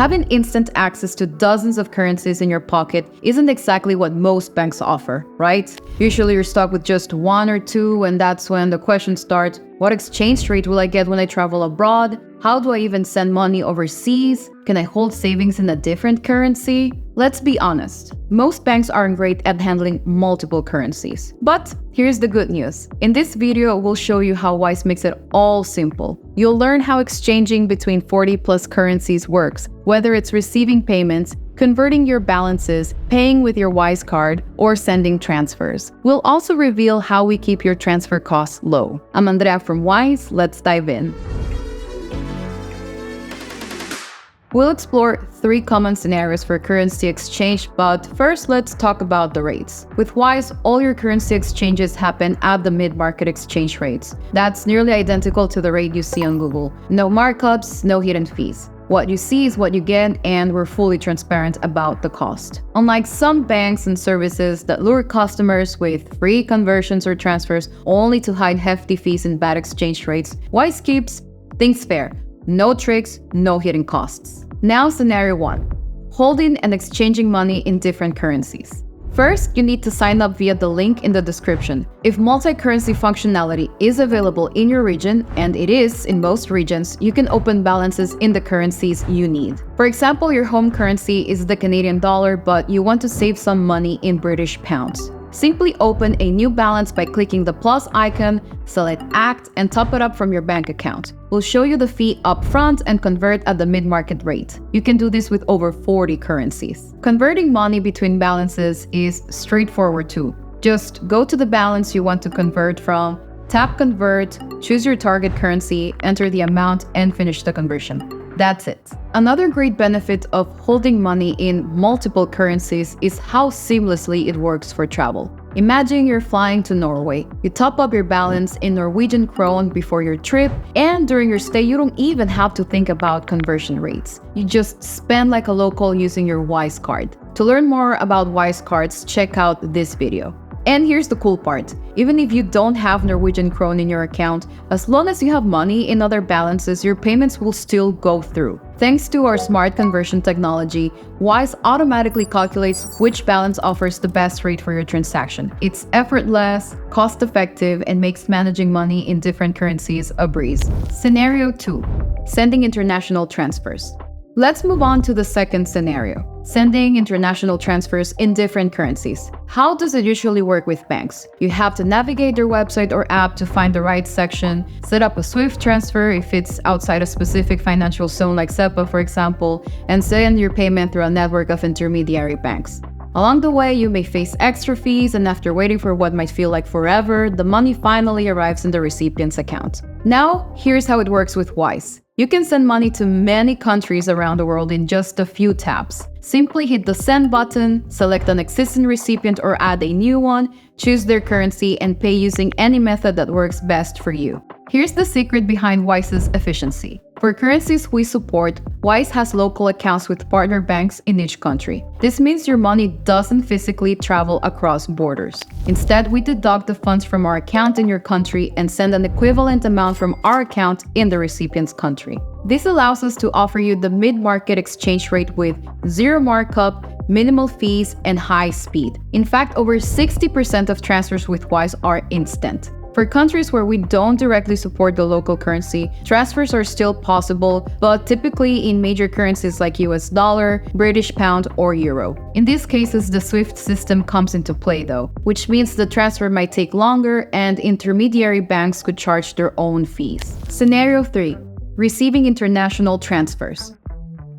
Having instant access to dozens of currencies in your pocket isn't exactly what most banks offer, right? Usually you're stuck with just one or two, and that's when the questions start. What exchange rate will I get when I travel abroad? How do I even send money overseas? Can I hold savings in a different currency? Let's be honest, most banks aren't great at handling multiple currencies. But here's the good news. In this video, we'll show you how Wise makes it all simple. You'll learn how exchanging between 40 plus currencies works, whether it's receiving payments, converting your balances, paying with your Wise card, or sending transfers. We'll also reveal how we keep your transfer costs low. I'm Andrea from Wise. Let's dive in. We'll explore 3 common scenarios for currency exchange, but first let's talk about the rates. With Wise, all your currency exchanges happen at the mid-market exchange rates. That's nearly identical to the rate you see on Google. No markups, no hidden fees. What you see is what you get, and we're fully transparent about the cost. Unlike some banks and services that lure customers with free conversions or transfers only to hide hefty fees and bad exchange rates, Wise keeps things fair. No tricks, no hidden costs. Now scenario 1. Holding and exchanging money in different currencies. First, you need to sign up via the link in the description. If multi-currency functionality is available in your region, and it is in most regions, you can open balances in the currencies you need. For example, your home currency is the Canadian dollar, but you want to save some money in British pounds. Simply open a new balance by clicking the plus icon, select Act, and top it up from your bank account. We'll show you the fee up front and convert at the mid-market rate. You can do this with over 40 currencies. Converting money between balances is straightforward too. Just go to the balance you want to convert from, tap Convert, choose your target currency, enter the amount, and finish the conversion. That's it. Another great benefit of holding money in multiple currencies is how seamlessly it works for travel. Imagine you're flying to Norway. You top up your balance in Norwegian krone before your trip, and during your stay, you don't even have to think about conversion rates. You just spend like a local using your Wise card. To learn more about Wise cards, check out this video. And here's the cool part. Even if you don't have Norwegian krone in your account, as long as you have money in other balances, your payments will still go through. Thanks to our smart conversion technology, Wise automatically calculates which balance offers the best rate for your transaction. It's effortless, cost-effective, and makes managing money in different currencies a breeze. Scenario 2. Sending international transfers. Let's move on to the second scenario. Sending international transfers in different currencies. How does it usually work with banks? You have to navigate their website or app to find the right section, set up a SWIFT transfer if it's outside a specific financial zone like SEPA, for example, and send your payment through a network of intermediary banks. Along the way, you may face extra fees, and after waiting for what might feel like forever, the money finally arrives in the recipient's account. Now, here's how it works with Wise. You can send money to many countries around the world in just a few taps. Simply hit the send button, select an existing recipient or add a new one, choose their currency, and pay using any method that works best for you. Here's the secret behind Wise's efficiency. For currencies we support, Wise has local accounts with partner banks in each country. This means your money doesn't physically travel across borders. Instead, we deduct the funds from our account in your country and send an equivalent amount from our account in the recipient's country. This allows us to offer you the mid-market exchange rate with zero markup, minimal fees, and high speed. In fact, over 60% of transfers with Wise are instant. For countries where we don't directly support the local currency, transfers are still possible, but typically in major currencies like US dollar, British pound, or euro. In these cases, the SWIFT system comes into play though, which means the transfer might take longer and intermediary banks could charge their own fees. Scenario 3. Receiving international transfers.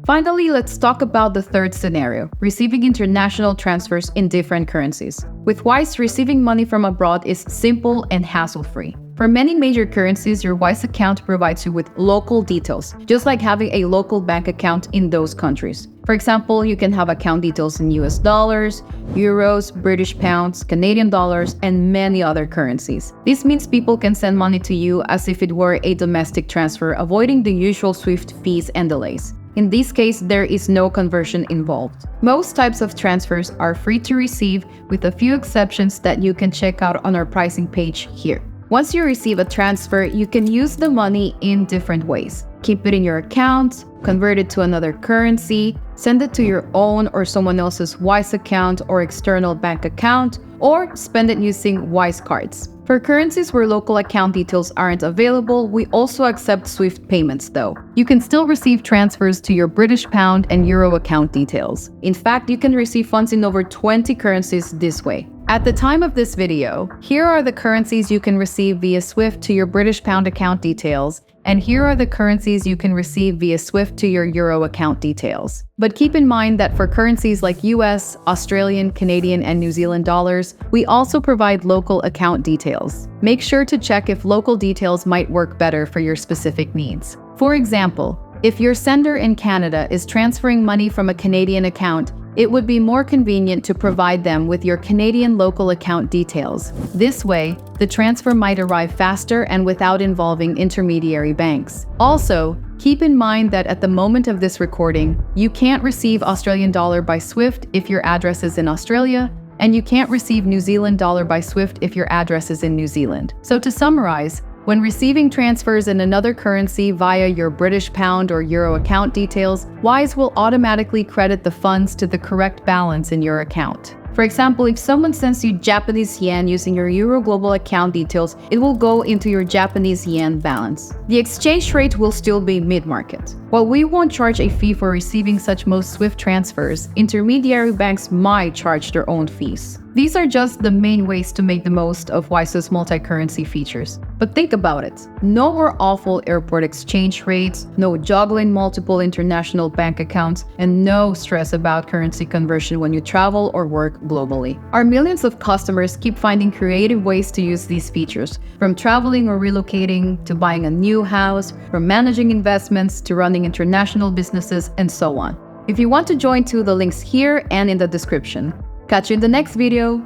Finally, let's talk about the third scenario, receiving international transfers in different currencies. With Wise, receiving money from abroad is simple and hassle-free. For many major currencies, your Wise account provides you with local details, just like having a local bank account in those countries. For example, you can have account details in US dollars, euros, British pounds, Canadian dollars, and many other currencies. This means people can send money to you as if it were a domestic transfer, avoiding the usual SWIFT fees and delays. In this case, there is no conversion involved. Most types of transfers are free to receive, with a few exceptions that you can check out on our pricing page here. Once you receive a transfer, you can use the money in different ways. Keep it in your account, convert it to another currency, send it to your own or someone else's Wise account or external bank account, or spend it using Wise cards. For currencies where local account details aren't available, we also accept SWIFT payments though. You can still receive transfers to your British pound and euro account details. In fact, you can receive funds in over 20 currencies this way. At the time of this video, here are the currencies you can receive via SWIFT to your British pound account details, and here are the currencies you can receive via SWIFT to your euro account details. But keep in mind that for currencies like US, Australian, Canadian, and New Zealand dollars, we also provide local account details. Make sure to check if local details might work better for your specific needs. For example, if your sender in Canada is transferring money from a Canadian account, it would be more convenient to provide them with your Canadian local account details. This way, the transfer might arrive faster and without involving intermediary banks. Also, keep in mind that at the moment of this recording, you can't receive Australian dollar by SWIFT if your address is in Australia, and you can't receive New Zealand dollar by SWIFT if your address is in New Zealand. So to summarize, when receiving transfers in another currency via your British pound or euro account details, Wise will automatically credit the funds to the correct balance in your account. For example, if someone sends you Japanese yen using your Euro Global account details, it will go into your Japanese yen balance. The exchange rate will still be mid-market. While we won't charge a fee for receiving such most SWIFT transfers, intermediary banks might charge their own fees. These are just the main ways to make the most of Wise's multi-currency features. But think about it. No more awful airport exchange rates, no juggling multiple international bank accounts, and no stress about currency conversion when you travel or work globally. Our millions of customers keep finding creative ways to use these features, from traveling or relocating to buying a new house, from managing investments to running international businesses, and so on. If you want to join too, the links here and in the description. Catch you in the next video.